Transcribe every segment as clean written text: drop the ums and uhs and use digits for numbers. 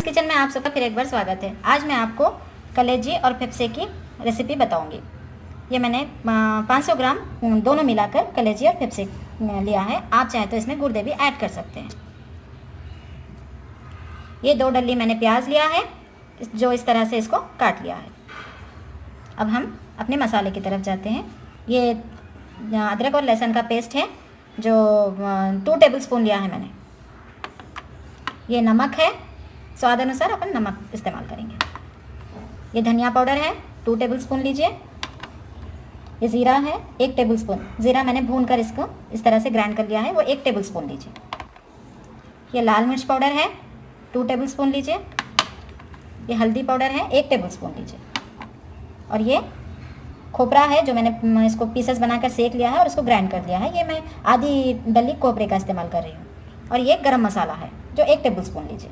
Kitchen में आप सबका फिर एक बार स्वागत है। आज मैं आपको कलेजी और फेफसे की रेसिपी बताऊंगी। ये मैंने 500 ग्राम दोनों मिलाकर कलेजी और फेफसे लिया है। आप चाहें तो इसमें गुर्दे भी ऐड कर सकते हैं। ये 2 डल्ली मैंने प्याज लिया है, जो इस तरह से इसको काट लिया है। अब हम अपने मसाले की तरफ जाते हैं। ये अदरक और लहसुन का पेस्ट है, जो 2 टेबलस्पून लिया है मैंने। ये नमक है, स्वाद अनुसार अपन नमक इस्तेमाल करेंगे। ये धनिया पाउडर है, 2 टेबलस्पून लीजिए। ये ज़ीरा है, 1 टेबलस्पून। ज़ीरा मैंने भूनकर इसको इस तरह से ग्राइंड कर लिया है, वो 1 टेबलस्पून लीजिए। ये लाल मिर्च पाउडर है, 2 टेबलस्पून लीजिए। ये हल्दी पाउडर है, 1 टेबलस्पून लीजिए। और ये खोपरा है, जो मैंने इसको पीसेस बनाकर सेक लिया है और इसको ग्राइंड कर लिया है। ये मैं आधी डली खोपरे का इस्तेमाल कर रही हूँ। और ये गरम मसाला है, जो 1 टेबलस्पून लीजिए।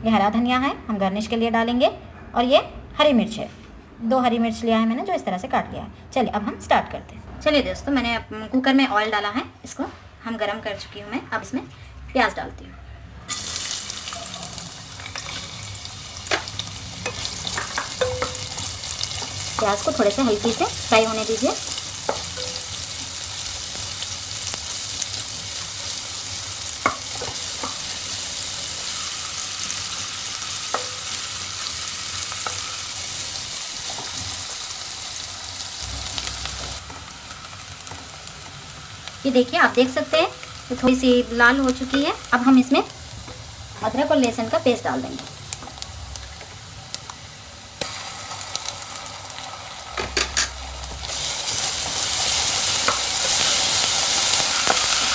ये हरा धनिया है, हम गार्निश के लिए डालेंगे। और ये हरी मिर्च है, 2 हरी मिर्च लिया है मैंने, जो इस तरह से काट लिया है। चलिए अब हम स्टार्ट करते हैं। चलिए दोस्तों, मैंने कुकर में ऑयल डाला है, इसको हम गरम कर चुकी हूँ मैं। अब इसमें प्याज डालती हूँ। प्याज को थोड़े से हल्की से फ्राई होने दीजिए। ये देखिए, आप देख सकते हैं तो थोड़ी सी लाल हो चुकी है। अब हम इसमें अदरक और लहसुन का पेस्ट डाल देंगे।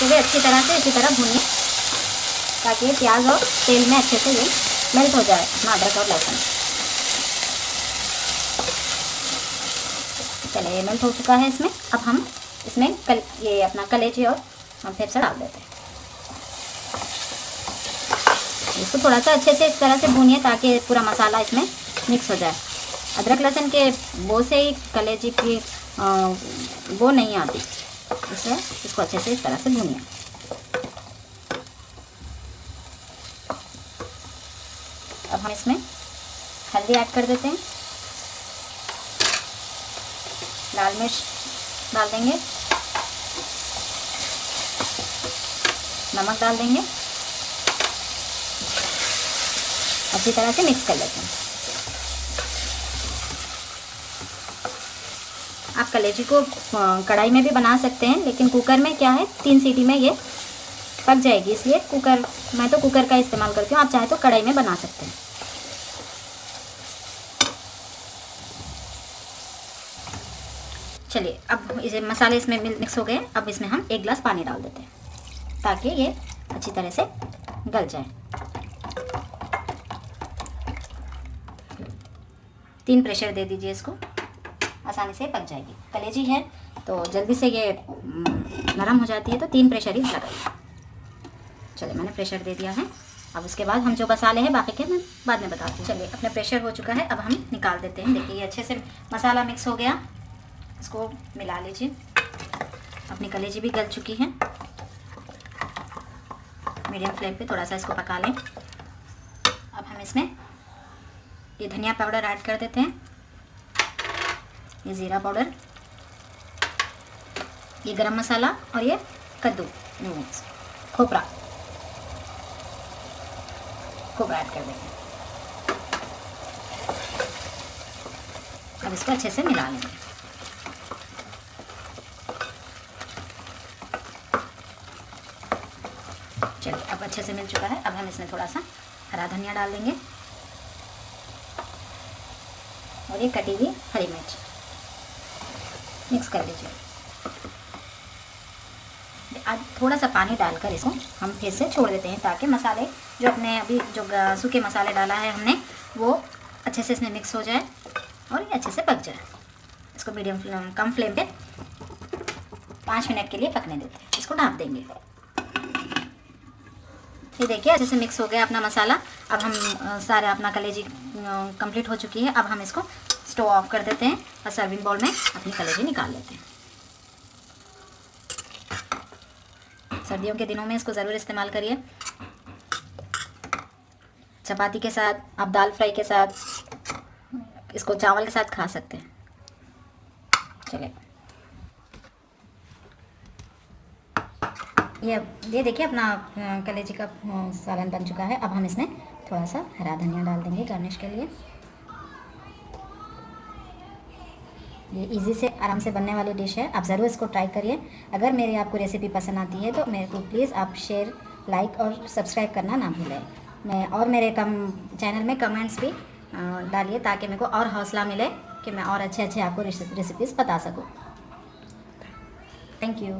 तो वे अच्छी तरह से इसी तरह भूनिए, ताकि ये प्याज और तेल में अच्छे से ये मेल्ट हो जाए अपना अदरक और लहसुन। चलिए, ये मेल्ट हो चुका है इसमें। अब हम इसमें ये अपना कलेजी और फेफसा डाल देते हैं। इसको थोड़ा सा अच्छे से इस तरह से भूनिए, ताकि पूरा मसाला इसमें मिक्स हो जाए। अदरक लहसुन के बो से ही कलेजी की बो नहीं आती, इसलिए इसको अच्छे से इस तरह से भूनिए। अब हम इसमें हल्दी ऐड कर देते हैं, लाल मिर्च डाल देंगे, नमक डाल देंगे। अच्छी तरह से मिक्स कर लेते हैं। आप कलेजी को कढ़ाई में भी बना सकते हैं, लेकिन कुकर में क्या है, 3 सीटी में ये पक जाएगी, इसलिए मैं तो कुकर का इस्तेमाल करती हूँ। आप चाहे तो कढ़ाई में बना सकते हैं। चलिए, अब इसे मसाले इसमें मिक्स हो गए। अब इसमें हम 1 गिलास पानी डाल देते हैं, ताकि ये अच्छी तरह से गल जाए। 3 प्रेशर दे दीजिए, इसको आसानी से पक जाएगी। कलेजी है तो जल्दी से ये नरम हो जाती है, तो 3 प्रेशर ही लगाइए। चलिए, मैंने प्रेशर दे दिया है। अब उसके बाद हम जो मसाले हैं बाकी के मैं बाद में बताती हूँ। चलिए, अपने प्रेशर हो चुका है, अब हम निकाल देते हैं। देखिए, ये अच्छे से मसाला मिक्स हो गया। इसको मिला लीजिए। अपनी कलेजी भी गल चुकी है। मीडियम फ्लेम पे थोड़ा सा इसको पका लें। अब हम इसमें ये धनिया पाउडर ऐड कर देते हैं, ये ज़ीरा पाउडर, ये गरम मसाला और ये कद्दू खोपरा ऐड कर देंगे। अब इसको अच्छे से मिला लेंगे। चलिए, अब अच्छे से मिल चुका है। अब हम इसमें थोड़ा सा हरा धनिया डाल देंगे और ये कटी हुई हरी मिर्च मिक्स कर लीजिए। आज थोड़ा सा पानी डालकर इसको हम फिर से छोड़ देते हैं, ताकि मसाले जो अपने अभी जो सूखे मसाले डाला है हमने, वो अच्छे से इसमें मिक्स हो जाए और ये अच्छे से पक जाए। इसको कम फ्लेम पे 5 मिनट के लिए पकने देते हैं। इसको ढक देंगे। ये देखिए, अच्छे से मिक्स हो गया अपना मसाला। अब हम सारा अपना कलेजी कंप्लीट हो चुकी है। अब हम इसको स्टोव ऑफ कर देते हैं और सर्विंग बाउल में अपनी कलेजी निकाल लेते हैं। सर्दियों के दिनों में इसको ज़रूर इस्तेमाल करिए। चपाती के साथ, आप दाल फ्राई के साथ, इसको चावल के साथ खा सकते हैं। चलिए, ये देखिए अपना कलेजी का सालन बन चुका है। अब हम इसमें थोड़ा सा हरा धनिया डाल देंगे गार्निश के लिए। ये इजी से आराम से बनने वाली डिश है, आप ज़रूर इसको ट्राई करिए। अगर मेरी आपको रेसिपी पसंद आती है तो मेरे को प्लीज़ आप शेयर, लाइक और सब्सक्राइब करना ना भूलें। मेरे चैनल में कमेंट्स भी डालिए ताकि मेरे को और हौसला मिले कि मैं और अच्छे अच्छे आपको रेसिपीज़ बता सकूँ। Thank you.